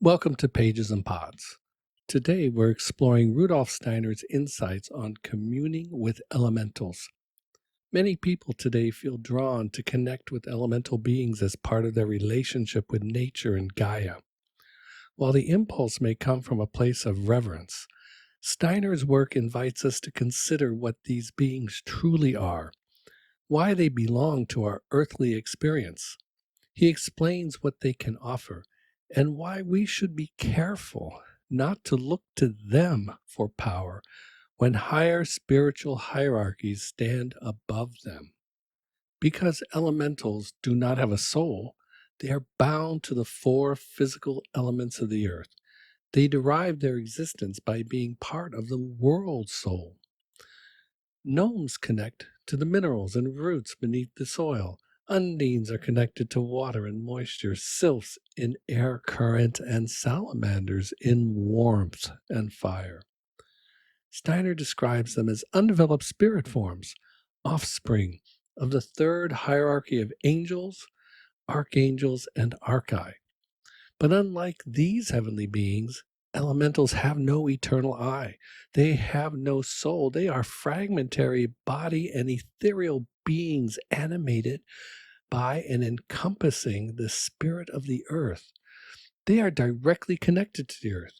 Welcome to Pages and Pods. Today we're exploring Rudolf Steiner's insights on communing with elementals. Many people today feel drawn to connect with elemental beings as part of their relationship with nature and Gaia. While the impulse may come from a place of reverence, Steiner's work invites us to consider what these beings truly are, why they belong to our earthly experience. He explains what they can offer and why we should be careful not to look to them for power when higher spiritual hierarchies stand above them. Because elementals do not have a soul, they are bound to the four physical elements of the earth. They derive their existence by being part of the world soul. Gnomes connect to the minerals and roots beneath the soil. Undines are connected to water and moisture, sylphs in air current, and salamanders in warmth and fire. Steiner describes them as undeveloped spirit forms, offspring of the third hierarchy of angels, archangels, and archi. But unlike these heavenly beings, elementals have no eternal I. They have no soul. They are fragmentary body and ethereal beings animated by and encompassing the spirit of the earth. They are directly connected to the earth.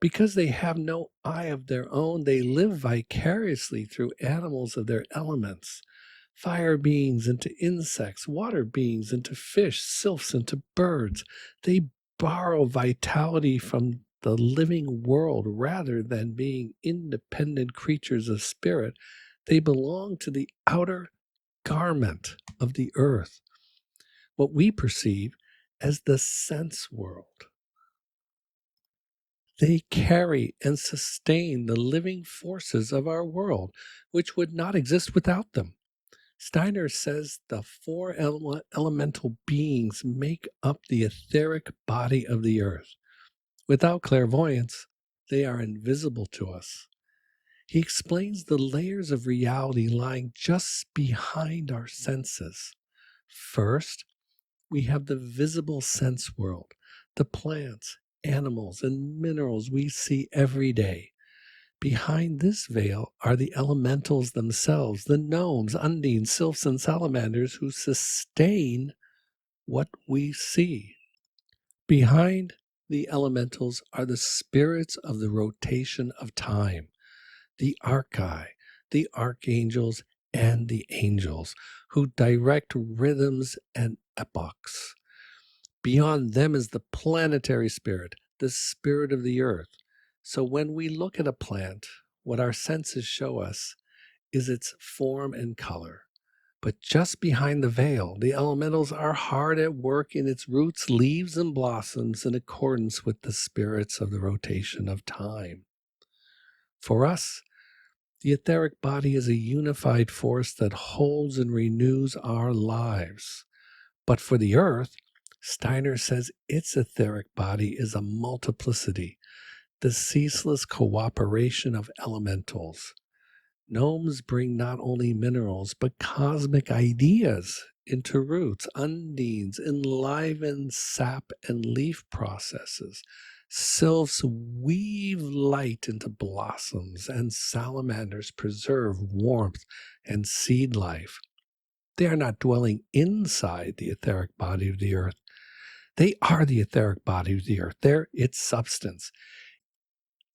Because they have no I of their own, they live vicariously through animals of their elements. Fire beings into insects, water beings into fish, sylphs into birds. They borrow vitality from the living world rather than being independent creatures of spirit. They belong to the outer garment of the earth, what we perceive as the sense world. They carry and sustain the living forces of our world, which would not exist without them. Steiner says the four elemental beings make up the etheric body of the earth. Without clairvoyance, they are invisible to us. He explains the layers of reality lying just behind our senses. First, we have the visible sense world, the plants, animals, and minerals we see every day. Behind this veil are the elementals themselves, the gnomes, undines, sylphs, and salamanders who sustain what we see. Behind the elementals are the spirits of the rotation of time, the archi, the archangels, and the angels, who direct rhythms and epochs. Beyond them is the planetary spirit, the spirit of the earth. So when we look at a plant, what our senses show us is its form and color. But just behind the veil, the elementals are hard at work in its roots, leaves, and blossoms in accordance with the spirits of the rotation of time. For us, the etheric body is a unified force that holds and renews our lives. But for the earth, Steiner says its etheric body is a multiplicity, the ceaseless cooperation of elementals. Gnomes bring not only minerals, but cosmic ideas into roots. Undines enliven sap and leaf processes. Sylphs weave light into blossoms, and salamanders preserve warmth and seed life. They are not dwelling inside the etheric body of the earth. They are the etheric body of the earth. They're its substance.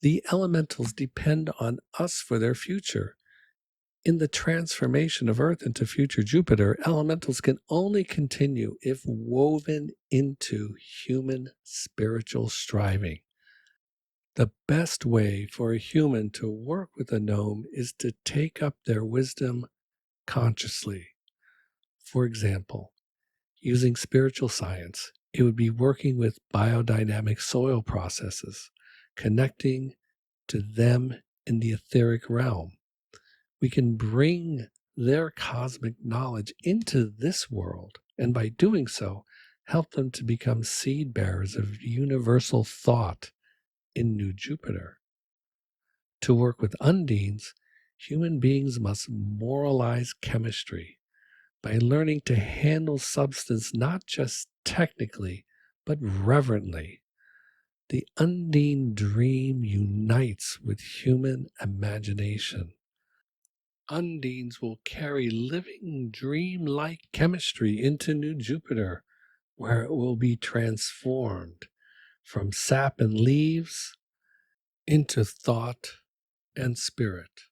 The elementals depend on us for their future. In the transformation of Earth into future Jupiter, elementals can only continue if woven into human spiritual striving. The best way for a human to work with a gnome is to take up their wisdom consciously. For example, using spiritual science, it would be working with biodynamic soil processes, connecting to them in the etheric realm. We can bring their cosmic knowledge into this world, and by doing so, help them to become seed bearers of universal thought in New Jupiter. To work with undines, human beings must moralize chemistry by learning to handle substance not just technically, but reverently. The Undine dream unites with human imagination. Undines will carry living dream-like chemistry into New Jupiter, where it will be transformed from sap and leaves into thought and spirit.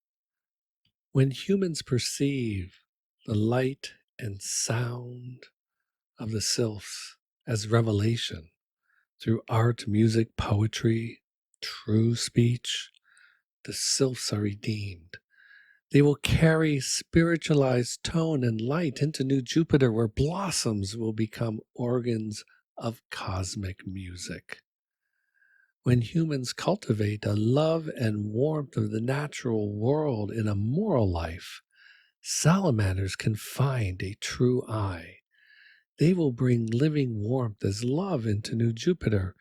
When humans perceive the light and sound of the Sylphs as revelation through art, music, poetry, true speech, the Sylphs are redeemed. They will carry spiritualized tone and light into New Jupiter, where blossoms will become organs of cosmic music. When humans cultivate a love and warmth of the natural world in a moral life, salamanders can find a true eye. They will bring living warmth as love into New Jupiter,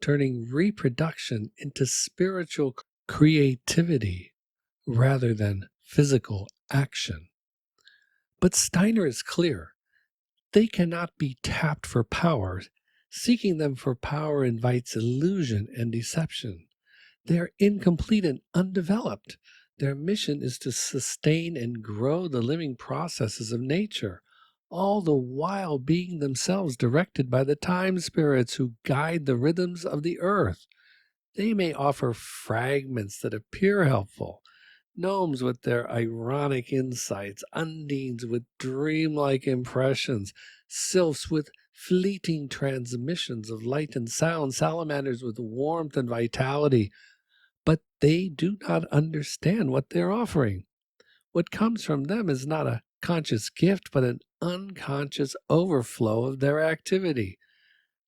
turning reproduction into spiritual creativity rather than physical action. But Steiner is clear. They cannot be tapped for power. Seeking them for power invites illusion and deception. They are incomplete and undeveloped. Their mission is to sustain and grow the living processes of nature, all the while being themselves directed by the time spirits who guide the rhythms of the earth. They may offer fragments that appear helpful, gnomes with their ironic insights, undines with dreamlike impressions, sylphs with fleeting transmissions of light and sound, salamanders with warmth and vitality. But they do not understand what they're offering. What comes from them is not a conscious gift, but an unconscious overflow of their activity.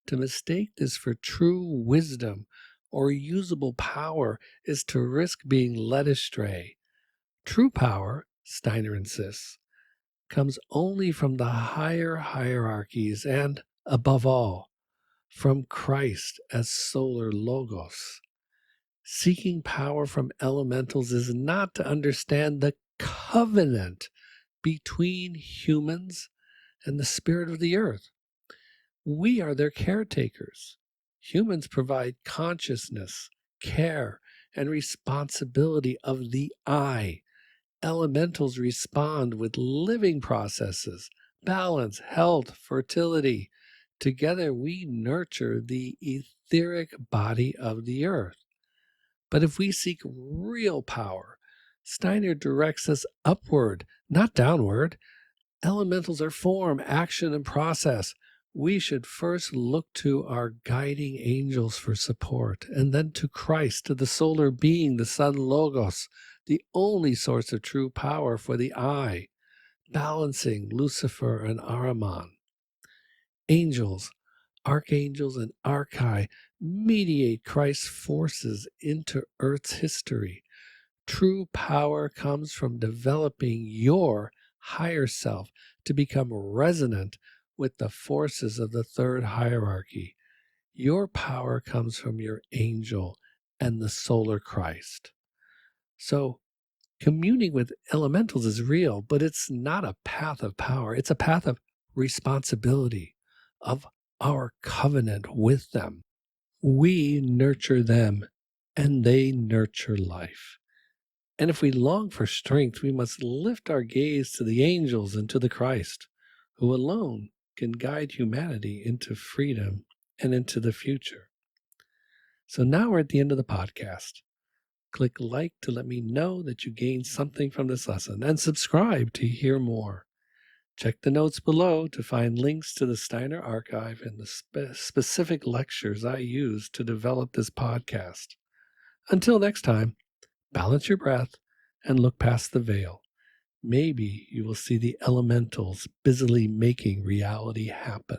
To mistake this for true wisdom or usable power is to risk being led astray. True power, Steiner insists, comes only from the higher hierarchies and, above all, from Christ as solar logos. Seeking power from elementals is not to understand the covenant between humans and the spirit of the earth. We are their caretakers. Humans provide consciousness, care, and responsibility of the I. Elementals respond with living processes, balance, health, fertility. Together we nurture the etheric body of the earth. But if we seek real power, Steiner directs us upward, not downward. Elementals are form, action, and process. We should first look to our guiding angels for support, and then to Christ, to the solar being, the Sun Logos, the only source of true power for the I, balancing Lucifer and Ahriman. Angels, archangels, and archai mediate Christ's forces into Earth's history. True power comes from developing your higher self to become resonant with the forces of the third hierarchy. Your power comes from your angel and the solar Christ. So, communing with elementals is real, but it's not a path of power. It's a path of responsibility, of our covenant with them. We nurture them, and they nurture life. And if we long for strength, we must lift our gaze to the angels and to the Christ, who alone can guide humanity into freedom and into the future. So now we're at the end of the podcast. Click like to let me know that you gained something from this lesson, and subscribe to hear more. Check the notes below to find links to the Steiner archive and the specific lectures I used to develop this podcast. Until next time, balance your breath and look past the veil. Maybe you will see the elementals busily making reality happen.